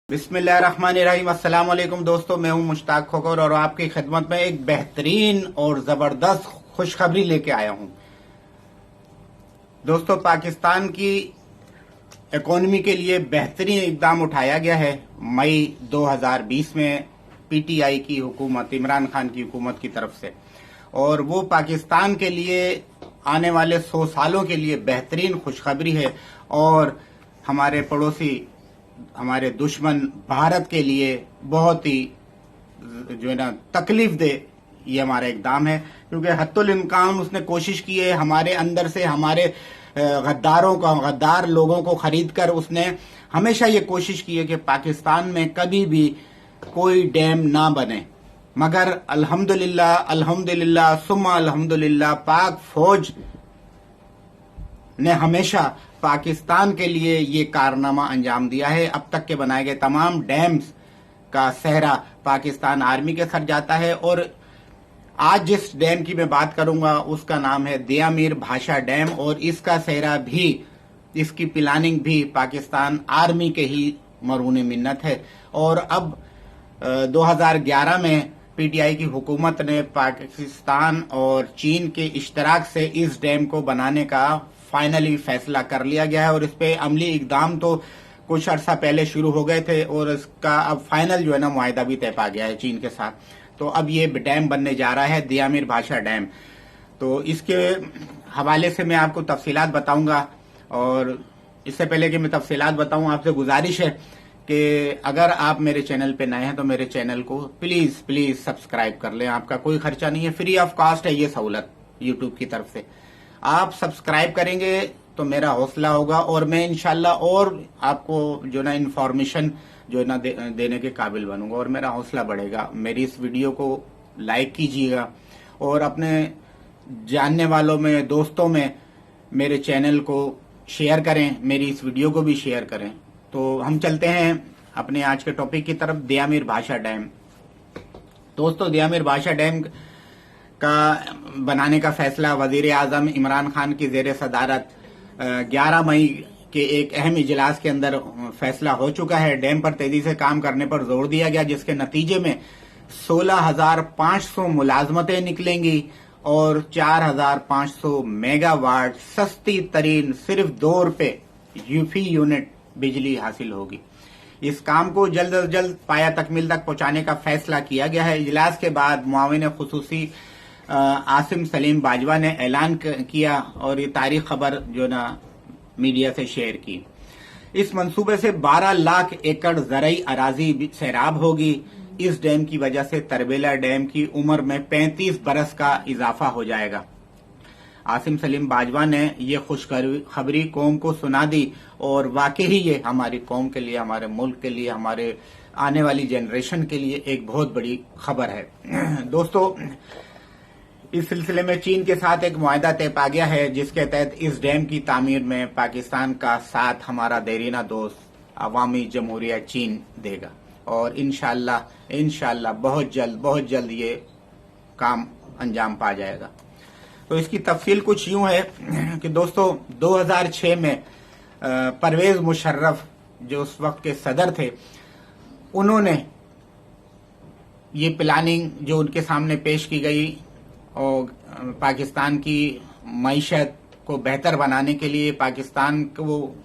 बिस्मिल्लाहिर्रहमानिर्रहीम। अस्सलाम वालेकुम दोस्तों, मैं हूं मुश्ताक खोकर और आपकी खिदमत में एक बेहतरीन और जबरदस्त खुशखबरी लेके आया हूं। दोस्तों, पाकिस्तान की इकोनॉमी के लिए बेहतरीन इकदाम उठाया गया है मई 2020 में पीटीआई की हुकूमत, इमरान खान की हुकूमत की तरफ से, और वो पाकिस्तान के लिए आने वाले 100 सालों के लिए बेहतरीन खुशखबरी है और हमारे पड़ोसी, हमारे दुश्मन भारत के लिए बहुत ही जो है ना तकलीफ दे ये हमारा इकदाम है, क्योंकि हत्तुल इम्कान उसने कोशिश की है हमारे अंदर से हमारे गद्दार लोगों को खरीद कर उसने हमेशा ये कोशिश की है कि पाकिस्तान में कभी भी कोई डैम ना बने। मगर अल्हम्दुलिल्लाह अल्हम्दुलिल्लाह सुम्मा अल्हम्दुलिल्लाह पाक फौज ने हमेशा पाकिस्तान के लिए ये कारनामा अंजाम दिया है। अब तक के बनाए गए तमाम डैम्स का सेहरा पाकिस्तान आर्मी के सर जाता है और आज जिस डैम की मैं बात करूंगा उसका नाम है दिया मीर भाषा डैम, और इसका सेहरा भी, इसकी प्लानिंग भी पाकिस्तान आर्मी के ही मरून मिन्नत है। और अब 2011 में पीटीआई की हुकूमत ने पाकिस्तान और चीन के इश्तराक से इस डैम को बनाने का फाइनली फैसला कर लिया गया है और इस पे अमली इकदाम तो कुछ अर्सा पहले शुरू हो गए थे और इसका अब फाइनल जो है ना मुआहिदा भी तय पा गया है चीन के साथ। तो अब ये डैम बनने जा रहा है दिया मीर भाषा डैम। तो इसके हवाले से मैं आपको तफसीलात बताऊंगा, और इससे पहले कि मैं तफसीलात बताऊं आपसे गुजारिश है कि अगर आप मेरे चैनल पे नए हैं तो मेरे चैनल को प्लीज सब्सक्राइब कर लें। आपका कोई खर्चा नहीं है, फ्री ऑफ कॉस्ट है ये सहूलत यूट्यूब की तरफ से। आप सब्सक्राइब करेंगे तो मेरा हौसला होगा और मैं इंशाल्लाह और आपको जो ना इंफॉर्मेशन जो ना देने के काबिल बनूंगा और मेरा हौसला बढ़ेगा। मेरी इस वीडियो को लाइक कीजिएगा और अपने जानने वालों में, दोस्तों में मेरे चैनल को शेयर करें, मेरी इस वीडियो को भी शेयर करें। तो हम चलते हैं अपने आज के टॉपिक की तरफ, दिया मीर भाषा डैम। दोस्तों, दिया मीर भाषा डैम का बनाने का फैसला वजीर आजम इमरान खान की जेर सदारत 11 मई के एक अहम इजलास के अंदर फैसला हो चुका है। डैम पर तेजी से काम करने पर जोर दिया गया, जिसके नतीजे में 16,500 मुलाजमतें निकलेंगी और 4,500 मेगावाट सस्ती तरीन सिर्फ 2 रुपए यूफी यूनिट बिजली हासिल होगी। इस काम को जल्द अज जल्द पाया तकमील तक पहुंचाने का फैसला किया गया है। इजलास के बाद मुआविन खुसूसी आसिम सलीम बाजवा ने ऐलान किया और ये तारीख खबर जो ना मीडिया से शेयर की। इस मंसूबे से 12 लाख एकड़ ज़रई अराजी सैराब होगी। इस डैम की वजह से तरबेला डैम की उम्र में 35 बरस का इजाफा हो जाएगा। आसिम सलीम बाजवा ने ये खुशखबरी कौम को सुना दी और वाकई ये हमारी कौम के लिए, हमारे मुल्क के लिए, हमारे आने वाली जनरेशन के लिए एक बहुत बड़ी खबर है। दोस्तों, इस सिलसिले में चीन के साथ एक मुआहिदा तय पा गया है, जिसके तहत इस डैम की तामीर में पाकिस्तान का साथ हमारा देरीना दोस्त अवामी जमहूरिया चीन देगा और इंशाल्लाह बहुत जल्द ये काम अंजाम पा जाएगा। तो इसकी तफसील कुछ यूं है कि दोस्तों, 2006 में परवेज मुशर्रफ जो उस वक्त के सदर थे, उन्होंने ये प्लानिंग जो उनके सामने पेश की गई और पाकिस्तान की मईशत को बेहतर बनाने के लिए, पाकिस्तान को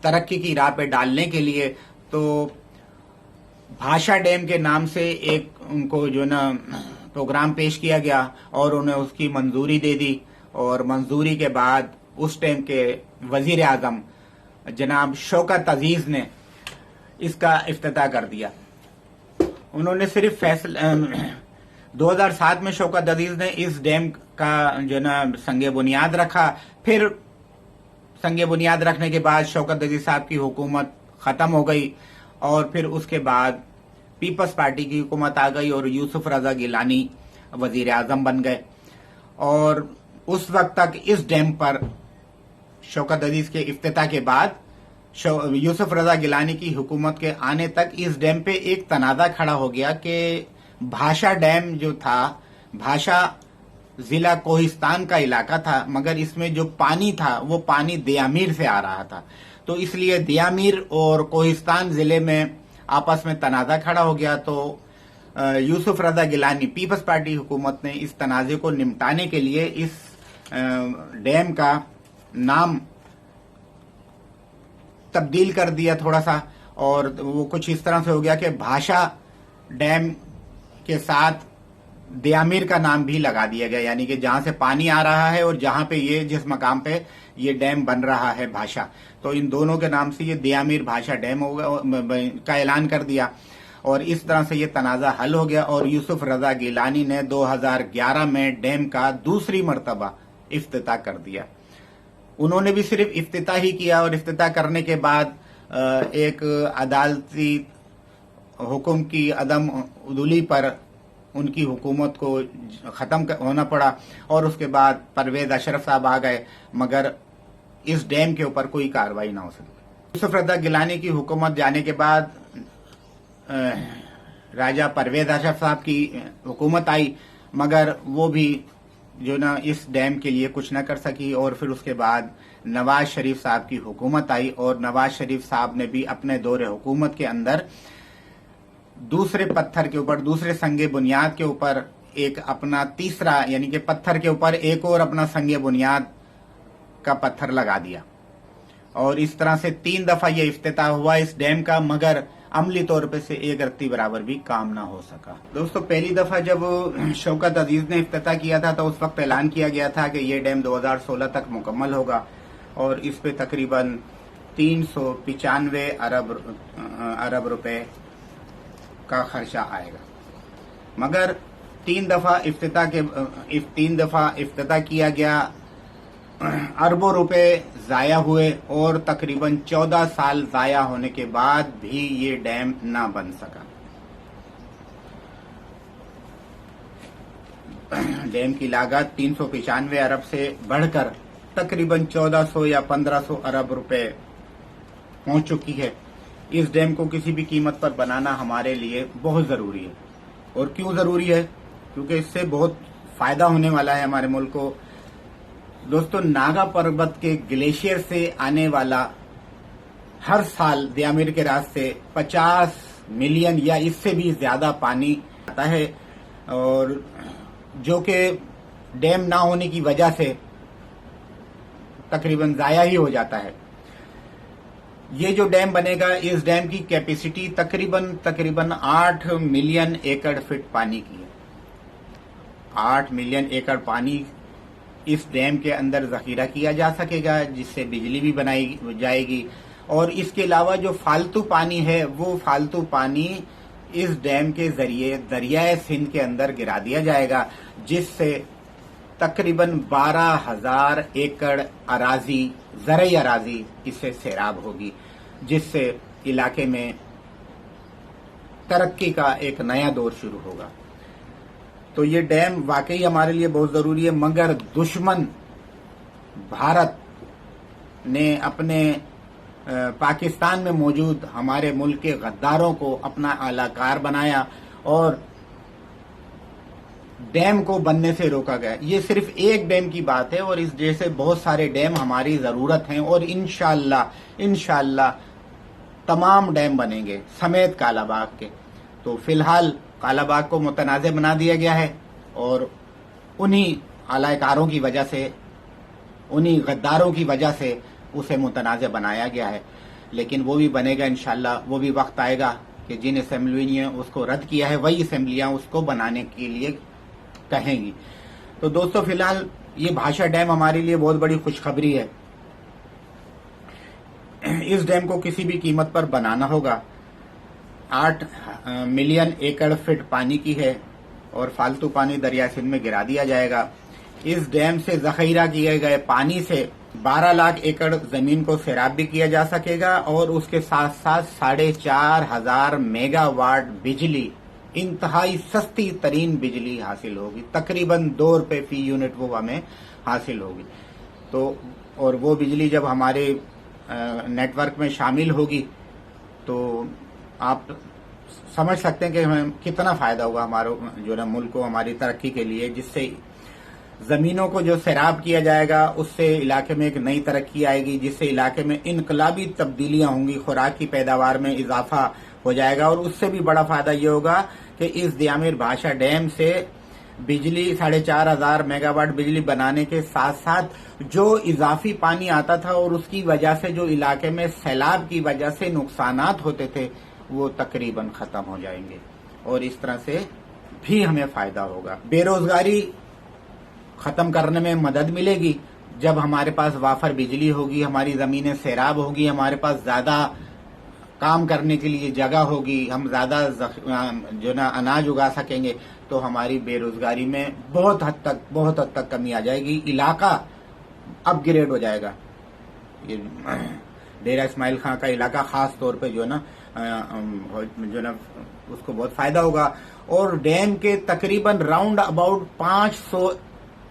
तरक्की की राह पे डालने के लिए, तो भाषा डैम के नाम से एक उनको जो ना प्रोग्राम पेश किया गया और उन्हें उसकी मंजूरी दे दी। और मंजूरी के बाद उस टाइम के वजीर आजम जनाब शौकत अजीज ने इसका इफ्तिताह कर दिया। उन्होंने सिर्फ 2007 में शौकत अजीज ने इस डैम का जो ना संगे बुनियाद रखा। फिर संगे बुनियाद रखने के बाद शौकत अजीज साहब की हुकूमत खत्म हो गई और फिर उसके बाद पीपल्स पार्टी की हुकूमत आ गई और यूसुफ रजा गिलानी वजीर आजम बन गए। और उस वक्त तक इस डैम पर शौकत अजीज के इफ्तिताह के बाद यूसुफ रजा गिलानी की हुकूमत के आने तक इस डैम पे एक तनाज़ा खड़ा हो गया कि भाषा डैम जो था, भाषा जिला कोहिस्तान का इलाका था, मगर इसमें जो पानी था वो पानी दियामीर से आ रहा था। तो इसलिए दियामीर और कोहिस्तान जिले में आपस में तनाज़ा खड़ा हो गया तो यूसुफ रजा गिलानी पीपल्स पार्टी हुकूमत ने इस तनाज़े को निपटाने के लिए इस डैम का नाम तब्दील कर दिया थोड़ा सा, और वो कुछ इस तरह से हो गया कि भाषा डैम के साथ दियामिर का नाम भी लगा दिया गया, यानी कि जहां से पानी आ रहा है और जहां पे ये जिस मकाम पे ये डैम बन रहा है भाषा, तो इन दोनों के नाम से ये दियामिर भाषा डैम का ऐलान कर दिया, और इस तरह से ये तनाज़ा हल हो गया। और यूसुफ रजा गिलानी ने 2011 में डैम का दूसरी मर्तबा इफ्तिताह कर दिया। उन्होंने भी सिर्फ इफ्तिताह ही किया, और इफ्तिताह करने के बाद एक अदालती हुक्म की अदम उदूली पर उनकी हुकूमत को खत्म होना पड़ा, और उसके बाद परवेज अशरफ साहब आ गए, मगर इस डैम के ऊपर कोई कार्रवाई ना हो सकी। यूसुफ रजा गिलानी की हुकूमत जाने के बाद राजा परवेज अशरफ साहब की हुकूमत आई, मगर वो भी जो ना इस डैम के लिए कुछ न कर सकी। और फिर उसके बाद नवाज शरीफ साहब की हुकूमत आई, और नवाज शरीफ साहब ने भी अपने दौरे हुकूमत के अंदर दूसरे पत्थर के ऊपर, दूसरे संगे बुनियाद के ऊपर एक अपना तीसरा, यानी कि पत्थर के ऊपर एक और अपना संगे बुनियाद का पत्थर लगा दिया, और इस तरह से 3 दफा ये इफ्तिताह हुआ इस डैम का, मगर अमली तौर पे से एक रत्ती बराबर भी काम ना हो सका। दोस्तों, पहली दफा जब शौकत अजीज ने इफ्तिताह किया था तो उस वक्त ऐलान किया गया था कि ये डैम 2016 तक मुकम्मल होगा, और इस पे तकरीबन 395 अरब रुपए का खर्चा आएगा, मगर 3 दफा इफ्तिताह किया गया, अरबों रुपए जाया हुए, और तकरीबन 14 साल जाया होने के बाद भी ये डैम ना बन सका। डैम की लागत 395 अरब से बढ़कर तकरीबन 1400 या 1500 अरब रुपए पहुंच चुकी है। इस डैम को किसी भी कीमत पर बनाना हमारे लिए बहुत जरूरी है। और क्यों जरूरी है? क्योंकि इससे बहुत फायदा होने वाला है हमारे मुल्क को। दोस्तों, नागा पर्वत के ग्लेशियर से आने वाला हर साल दियामिर के रास्ते 50 मिलियन या इससे भी ज्यादा पानी आता है, और जो कि डैम ना होने की वजह से तकरीबन जाया ही हो जाता है। ये जो डैम बनेगा, इस डैम की कैपेसिटी तकरीबन 8 मिलियन एकड़ फीट पानी की है। 8 मिलियन एकड़ पानी इस डैम के अंदर जखीरा किया जा सकेगा, जिससे बिजली भी बनाई जाएगी। और इसके अलावा जो फालतू पानी है, वो फालतू पानी इस डैम के जरिए दरियाए सिंध के अंदर गिरा दिया जाएगा, जिससे तकरीबन 12,000 एकड़ अराजी, ज़रई अराजी इससे सैराब होगी, जिससे इलाके में तरक्की का एक नया दौर शुरू होगा। तो ये डैम वाकई हमारे लिए बहुत जरूरी है, मगर दुश्मन भारत ने अपने पाकिस्तान में मौजूद हमारे मुल्क के गद्दारों को अपना आलाकार बनाया और डैम को बनने से रोका गया। ये सिर्फ एक डैम की बात है, और इस जैसे बहुत सारे डैम हमारी जरूरत हैं, और इंशाअल्लाह तमाम डैम बनेंगे समेत कालाबाग के। तो फिलहाल कालाबाग को मुतनाज़े बना दिया गया है, और उन्हीं आलाकारों की वजह से, उन्हीं गद्दारों की वजह से उसे मुतनाज़े बनाया गया है। लेकिन वो भी बनेगा इंशाअल्लाह। वो भी वक्त आएगा कि जिन असेंबली ने उसको रद्द किया है, वही असेंबलियां उसको बनाने के लिए कहेंगी। तो दोस्तों, फिलहाल ये भाषा डैम हमारे लिए बहुत बड़ी खुशखबरी है। इस डैम को किसी भी कीमत पर बनाना होगा। 8 मिलियन एकड़ फीट पानी की है, और फालतू पानी दरिया सिंध में गिरा दिया जाएगा। इस डैम से जखीरा किए गए पानी से 12 लाख एकड़ जमीन को सैराब भी किया जा सकेगा, और उसके साथ साथ 4,500 मेगावाट बिजली, इंतहाई सस्ती तरीन बिजली हासिल होगी। तकरीबन 2 रुपए फी यूनिट वो हमें हासिल होगी। तो और वो बिजली जब हमारे नेटवर्क में शामिल होगी, तो आप समझ सकते हैं कि हमें कितना फायदा होगा हमारे जो ना मुल्क को, हमारी तरक्की के लिए। जिससे जमीनों को जो सैराब किया जाएगा, उससे इलाके में एक नई तरक्की आएगी, जिससे इलाके में इनकलाबी तब्दीलियां होंगी, खुराक की पैदावार में इजाफा ہو جائے گا. اور اس سے بھی بڑا فائدہ یہ ہوگا کہ اس دیامیر بھاشا ڈیم سے بجلی 4,500 میگا واٹ بجلی بنانے کے ساتھ ساتھ جو اضافی پانی آتا تھا اور اس کی وجہ سے جو علاقے میں سیلاب کی وجہ سے نقصانات ہوتے تھے وہ تقریباً ختم ہو جائیں گے اور اس طرح سے بھی ہمیں فائدہ ہوگا. بے روزگاری ختم کرنے میں مدد ملے گی جب ہمارے پاس وافر بجلی ہوگی, ہماری زمینیں سیراب ہوگی, ہمارے پاس زیادہ کام کرنے کے لیے جگہ ہوگی, ہم زیادہ جو نا اناج اگا سکیں گے, تو ہماری بے روزگاری میں بہت حد تک کمی آ جائے گی. علاقہ اپ گریڈ ہو جائے گا. ڈیرہ اسماعیل خان کا علاقہ خاص طور پہ جو نا اس کو بہت فائدہ ہوگا. اور ڈیم کے تقریباً راؤنڈ اباؤٹ 500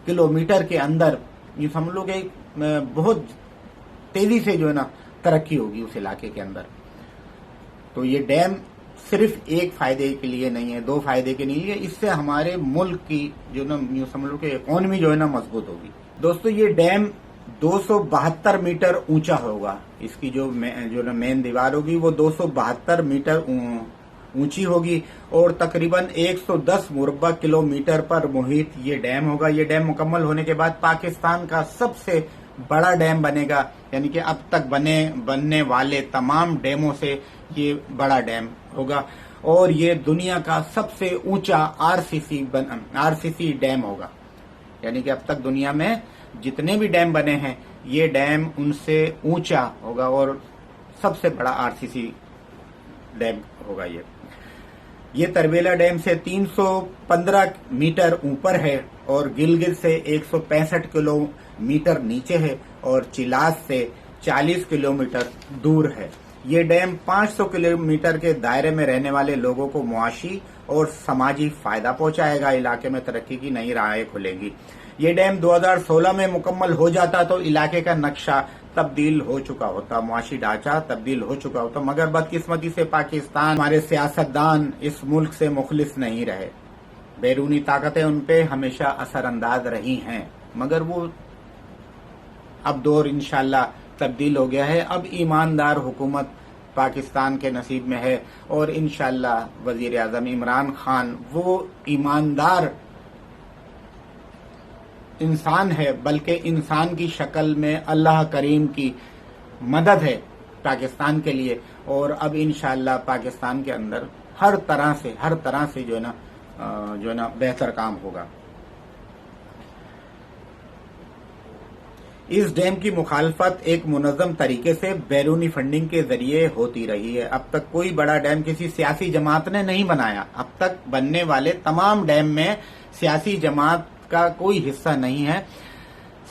کلومیٹر کے اندر یہ سمجھ لو کہ بہت تیزی سے جو ہے نا ترقی ہوگی اس علاقے کے اندر. تو یہ ڈیم صرف ایک فائدے کے لیے نہیں ہے, 2 فائدے کے نہیں ہے, اس سے ہمارے ملک کی جو نا سمجھ لو کہ اکانومی جو ہے نا مضبوط ہوگی. دوستو یہ ڈیم 272 میٹر اونچا ہوگا. اس کی جو نا مین دیوار ہوگی وہ 272 میٹر اونچی ہوگی اور تقریباً 110 مربع کلومیٹر پر محیط یہ ڈیم ہوگا. یہ ڈیم مکمل ہونے کے بعد پاکستان کا سب سے بڑا ڈیم بنے گا, یعنی کہ اب تک بننے والے تمام ڈیموں سے یہ بڑا ڈیم ہوگا اور یہ دنیا کا سب سے اونچا آر سی سی ڈیم ہوگا. یعنی کہ اب تک دنیا میں جتنے بھی ڈیم بنے ہیں یہ ڈیم ان سے اونچا ہوگا اور سب سے بڑا آر سی سی ڈیم ہوگا. یہ تربیلا ڈیم سے 315 میٹر اوپر ہے اور گلگت سے 165 کلومیٹر نیچے ہے اور چلاس سے 40 کلومیٹر دور ہے. یہ ڈیم 500 کلومیٹر کے دائرے میں رہنے والے لوگوں کو معاشی اور سماجی فائدہ پہنچائے گا. علاقے میں ترقی کی نئی راہیں کھلیں گی. یہ ڈیم 2016 میں مکمل ہو جاتا تو علاقے کا نقشہ تبدیل ہو چکا ہوتا, معاشی ڈھانچہ تبدیل ہو چکا ہوتا, مگر بدقسمتی سے پاکستان ہمارے سیاستدان اس ملک سے مخلص نہیں رہے. بیرونی طاقتیں ان پہ ہمیشہ اثر انداز رہی ہیں, مگر وہ اب دور انشاءاللہ تبدیل ہو گیا ہے. اب ایماندار حکومت پاکستان کے نصیب میں ہے اور انشاءاللہ وزیر اعظم عمران خان وہ ایماندار انسان ہے, بلکہ انسان کی شکل میں اللہ کریم کی مدد ہے پاکستان کے لیے. اور اب انشاءاللہ پاکستان کے اندر ہر طرح سے جو ہے نا بہتر کام ہوگا. اس ڈیم کی مخالفت ایک منظم طریقے سے بیرونی فنڈنگ کے ذریعے ہوتی رہی ہے. اب تک کوئی بڑا ڈیم کسی سیاسی جماعت نے نہیں بنایا. اب تک بننے والے تمام ڈیم میں سیاسی جماعت کا کوئی حصہ نہیں ہے.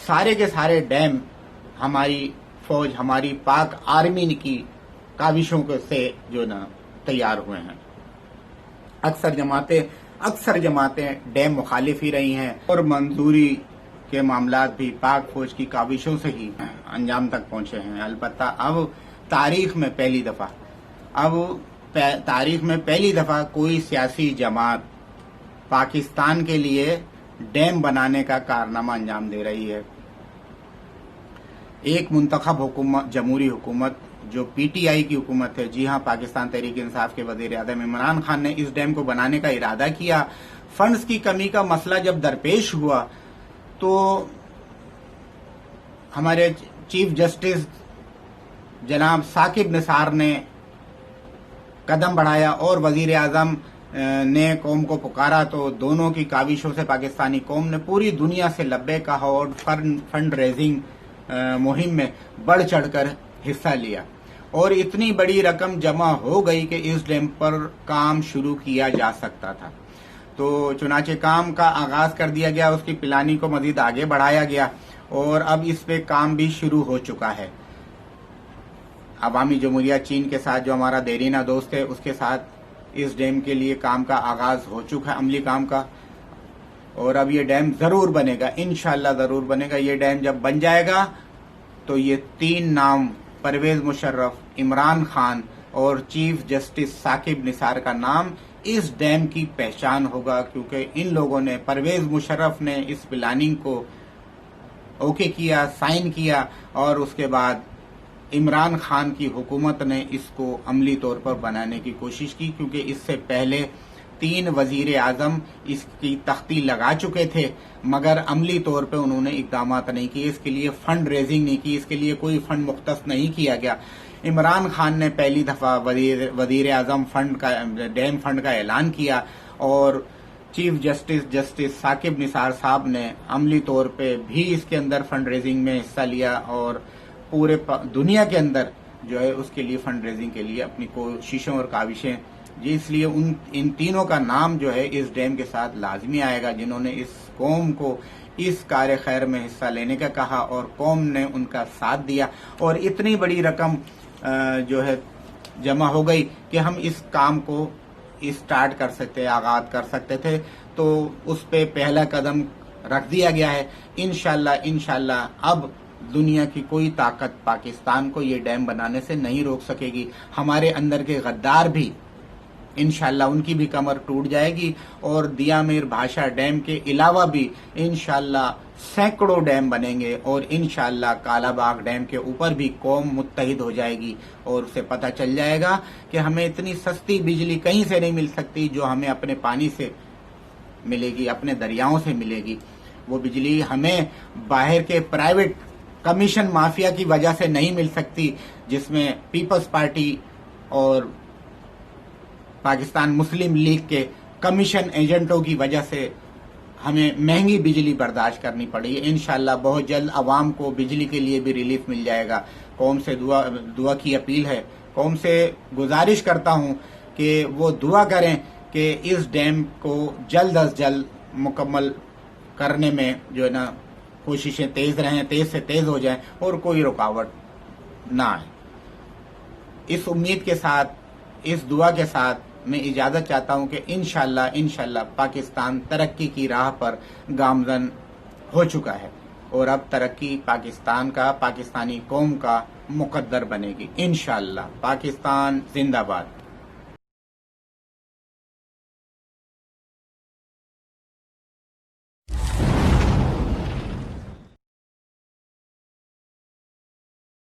سارے کے سارے ڈیم ہماری فوج, ہماری پاک آرمی کی کاوشوں سے جو نا تیار ہوئے ہیں. اکثر جماعتیں ڈیم مخالف ہی رہی ہیں اور منظوری کے معاملات بھی پاک فوج کی کاوشوں سے ہی انجام تک پہنچے ہیں. البتہ اب تاریخ میں پہلی دفعہ کوئی سیاسی جماعت پاکستان کے لیے ڈیم بنانے کا کارنامہ انجام دے رہی ہے. ایک منتخب حکومت, جمہوری حکومت جو پی ٹی آئی کی حکومت ہے, جی ہاں, پاکستان تحریک انصاف کے وزیر اعظم عمران خان نے اس ڈیم کو بنانے کا ارادہ کیا. فنڈز کی کمی کا مسئلہ جب درپیش ہوا تو ہمارے چیف جسٹس جناب ثاقب نثار نے قدم بڑھایا اور وزیر اعظم نے قوم کو پکارا تو دونوں کی کاوشوں سے پاکستانی قوم نے پوری دنیا سے لبیک کہا اور فنڈ ریزنگ مہم میں بڑھ چڑھ کر حصہ لیا اور اتنی بڑی رقم جمع ہو گئی کہ اس ڈیم پر کام شروع کیا جا سکتا تھا. تو چنانچہ کام کا آغاز کر دیا گیا, اس کی پلاننگ کو مزید آگے بڑھایا گیا اور اب اس پہ کام بھی شروع ہو چکا ہے. عوامی جمہوریہ چین کے ساتھ جو ہمارا دیرینہ دوست ہے, اس کے ساتھ اس ڈیم کے لیے کام کا آغاز ہو چکا ہے, عملی کام کا, اور اب یہ ڈیم ضرور بنے گا, انشاءاللہ ضرور بنے گا. یہ ڈیم جب بن جائے گا تو یہ 3 نام, پرویز مشرف, عمران خان اور چیف جسٹس ثاقب نثار کا نام اس ڈیم کی پہچان ہوگا, کیونکہ ان لوگوں نے, پرویز مشرف نے اس پلاننگ کو اوکے کیا, سائن کیا اور اس کے بعد عمران خان کی حکومت نے اس کو عملی طور پر بنانے کی کوشش کی، کیونکہ اس سے پہلے 3 وزیر اعظم اس کی تختی لگا چکے تھے، مگر عملی طور پہ انہوں نے اقدامات نہیں کیے، اس کے لیے فنڈ ریزنگ نہیں کی، اس کے لیے کوئی فنڈ مختص نہیں کیا گیا۔ عمران خان نے پہلی دفعہ وزیر اعظم فنڈ کا، ڈیم فنڈ کا اعلان کیا، اور چیف جسٹس ثاقب نثار صاحب نے عملی طور پہ بھی اس کے اندر فنڈ ریزنگ میں حصہ لیا، اور پورے دنیا کے اندر جو ہے اس کے لیے فنڈ ریزنگ کے لیے اپنی کوششوں اور کاوشیں، اس لیے ان تینوں کا نام جو ہے اس ڈیم کے ساتھ لازمی آئے گا، جنہوں نے اس قوم کو اس کار خیر میں حصہ لینے کا کہا، اور قوم نے ان کا ساتھ دیا، اور اتنی بڑی رقم جو ہے جمع ہو گئی کہ ہم اس کام کو اسٹارٹ کر سکتے، آغاز کر سکتے تھے، تو اس پہ پہلا قدم رکھ دیا گیا ہے۔ انشاءاللہ اب دنیا کی کوئی طاقت پاکستان کو یہ ڈیم بنانے سے نہیں روک سکے گی۔ ہمارے اندر کے غدار بھی انشاءاللہ ان کی بھی کمر ٹوٹ جائے گی، اور دیا میر بھاشا ڈیم کے علاوہ بھی انشاءاللہ سینکڑوں ڈیم بنیں گے، اور انشاءاللہ کالا باغ ڈیم کے اوپر بھی قوم متحد ہو جائے گی، اور اسے پتہ چل جائے گا کہ ہمیں اتنی سستی بجلی کہیں سے نہیں مل سکتی جو ہمیں اپنے پانی سے ملے گی، اپنے دریاؤں سے ملے گی۔ وہ بجلی ہمیں باہر کے پرائیویٹ کمیشن مافیا کی وجہ سے نہیں مل سکتی، جس میں پیپلز پارٹی اور پاکستان مسلم لیگ کے کمیشن ایجنٹوں کی وجہ سے ہمیں مہنگی بجلی برداشت کرنی پڑی ہے۔ انشاءاللہ بہت جلد عوام کو بجلی کے لیے بھی ریلیف مل جائے گا۔ قوم سے دعا کی اپیل ہے، قوم سے گزارش کرتا ہوں کہ وہ دعا کریں کہ اس ڈیم کو جلد از جلد مکمل کرنے میں جو ہے نا کوششیں تیز رہیں، تیز سے تیز ہو جائیں، اور کوئی رکاوٹ نہ آئے۔ اس امید کے ساتھ، اس دعا کے ساتھ میں اجازت چاہتا ہوں کہ انشاءاللہ پاکستان ترقی کی راہ پر گامزن ہو چکا ہے، اور اب ترقی پاکستان کا، پاکستانی قوم کا مقدر بنے گی انشاءاللہ۔ پاکستان زندہ باد۔